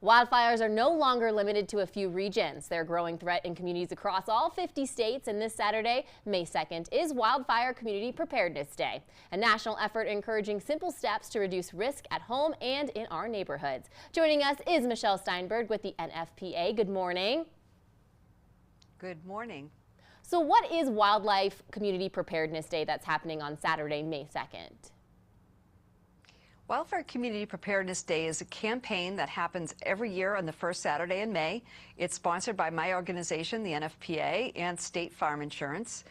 Wildfires are no longer limited to a few regions. They're a growing threat in communities across all 50 states, and this Saturday, May 2nd, is Wildfire Community Preparedness Day, a national effort encouraging simple steps to reduce risk at home and in our neighborhoods. Joining us is Michelle Steinberg with the NFPA. Good morning. Good morning. So what is Wildlife Community Preparedness Day that's happening on Saturday, May 2nd? Wildfire Community Preparedness Day is a campaign that happens every year on the first Saturday in May. It's sponsored by my organization, the NFPA, and State Farm Insurance.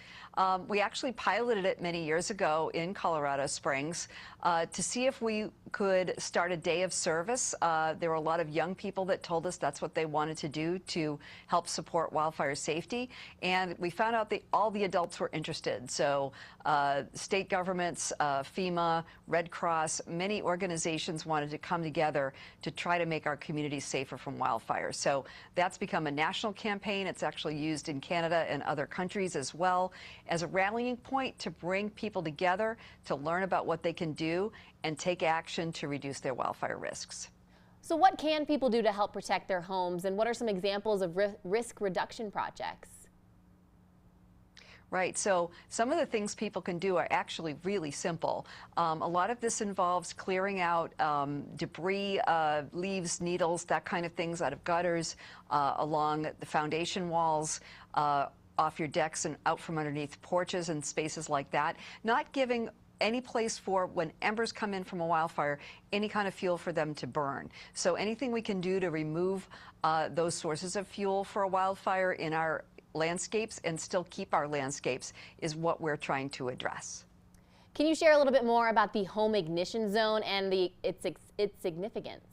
We actually piloted it many years ago in Colorado Springs to see if we could start a day of service. There were a lot of young people that told us that's what they wanted to do to help support wildfire safety. And we found out that all the adults were interested. So state governments, FEMA, Red Cross, many organizations wanted to come together to try to make our communities safer from wildfires. So that's become a national campaign. It's actually used in Canada and other countries as well as a rallying point to bring people together to learn about what they can do and take action to reduce their wildfire risks. So what can people do to help protect their homes, and what are some examples of risk reduction projects? Right, so some of the things people can do are actually really simple. A lot of this involves clearing out debris, leaves, needles, that kind of things out of gutters, along the foundation walls, off your decks and out from underneath porches and spaces like that. Not giving any place for, when embers come in from a wildfire, any kind of fuel for them to burn. So anything we can do to remove those sources of fuel for a wildfire in our landscapes and still keep our landscapes is what we're trying to address. Can you share a little bit more about the home ignition zone and its significance?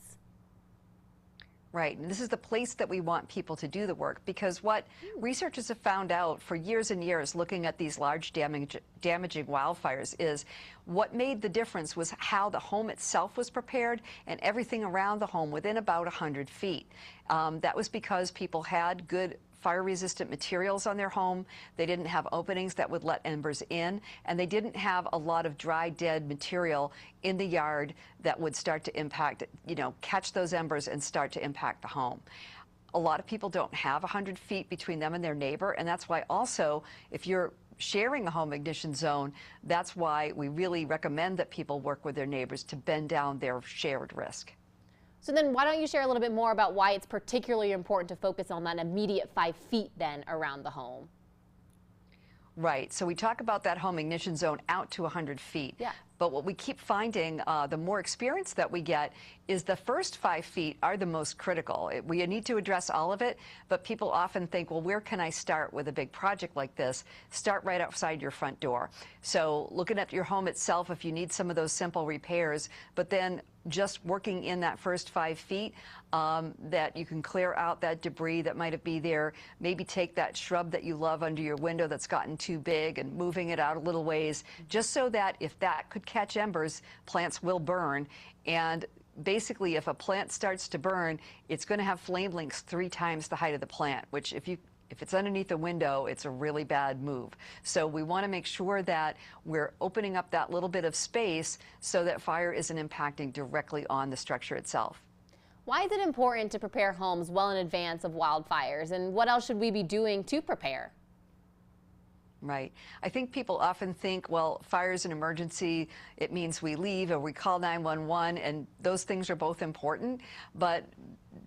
Right, and this is the place that we want people to do the work, because what researchers have found out for years and years looking at these large damaging wildfires is what made the difference was how the home itself was prepared and everything around the home within about 100 feet. That was because people had good fire-resistant materials on their home. They didn't have openings that would let embers in, and they didn't have a lot of dry, dead material in the yard that would start to impact, catch those embers and start to impact the home. A lot of people don't have 100 feet between them and their neighbor, and that's why also, if you're sharing a home ignition zone, that's why we really recommend that people work with their neighbors to bend down their shared risk. So then why don't you share a little bit more about why it's particularly important to focus on that immediate 5 feet then around the home? Right, so we talk about that home ignition zone out to 100 feet. Yeah. But what we keep finding, the more experience that we get, is the first 5 feet are the most critical. We need to address all of it, but people often think, well, where can I start with a big project like this? Start right outside your front door. So looking at your home itself, if you need some of those simple repairs, but then just working in that first 5 feet, that you can clear out that debris that might be there, maybe take that shrub that you love under your window that's gotten too big and moving it out a little ways, just so that if that could catch embers, plants will burn. And basically, if a plant starts to burn, it's going to have flame lengths 3 times the height of the plant, which if it's underneath a window, it's a really bad move. So we want to make sure that we're opening up that little bit of space so that fire isn't impacting directly on the structure itself. Why is it important to prepare homes well in advance of wildfires, and what else should we be doing to prepare? Right. I think people often think, well, fire is an emergency, it means we leave or we call 911, and those things are both important. But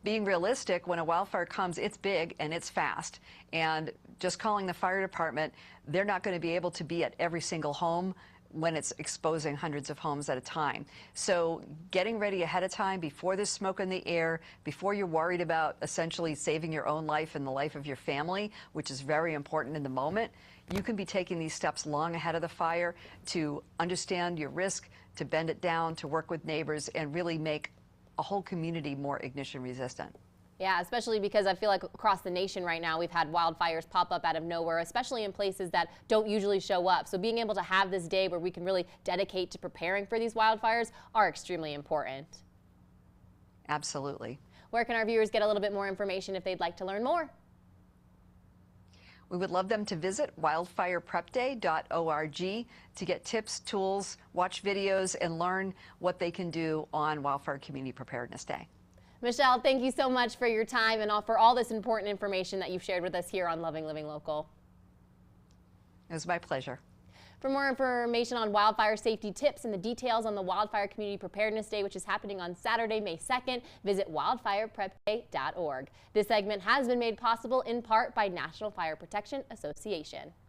being realistic, when a wildfire comes, it's big and it's fast. And just calling the fire department, they're not going to be able to be at every single home when it's exposing hundreds of homes at a time. So getting ready ahead of time, before there's smoke in the air, before you're worried about essentially saving your own life and the life of your family, which is very important in the moment, you can be taking these steps long ahead of the fire to understand your risk, to bend it down, to work with neighbors, and really make a whole community more ignition resistant. Yeah, especially because I feel like across the nation right now we've had wildfires pop up out of nowhere, especially in places that don't usually show up. So being able to have this day where we can really dedicate to preparing for these wildfires are extremely important. Absolutely. Where can our viewers get a little bit more information if they'd like to learn more? We would love them to visit wildfireprepday.org to get tips, tools, watch videos, and learn what they can do on Wildfire Community Preparedness Day. Michelle, thank you so much for your time and for all this important information that you've shared with us here on Loving Living Local. It was my pleasure. For more information on wildfire safety tips and the details on the Wildfire Community Preparedness Day, which is happening on Saturday, May 2nd, visit wildfireprepday.org. This segment has been made possible in part by National Fire Protection Association.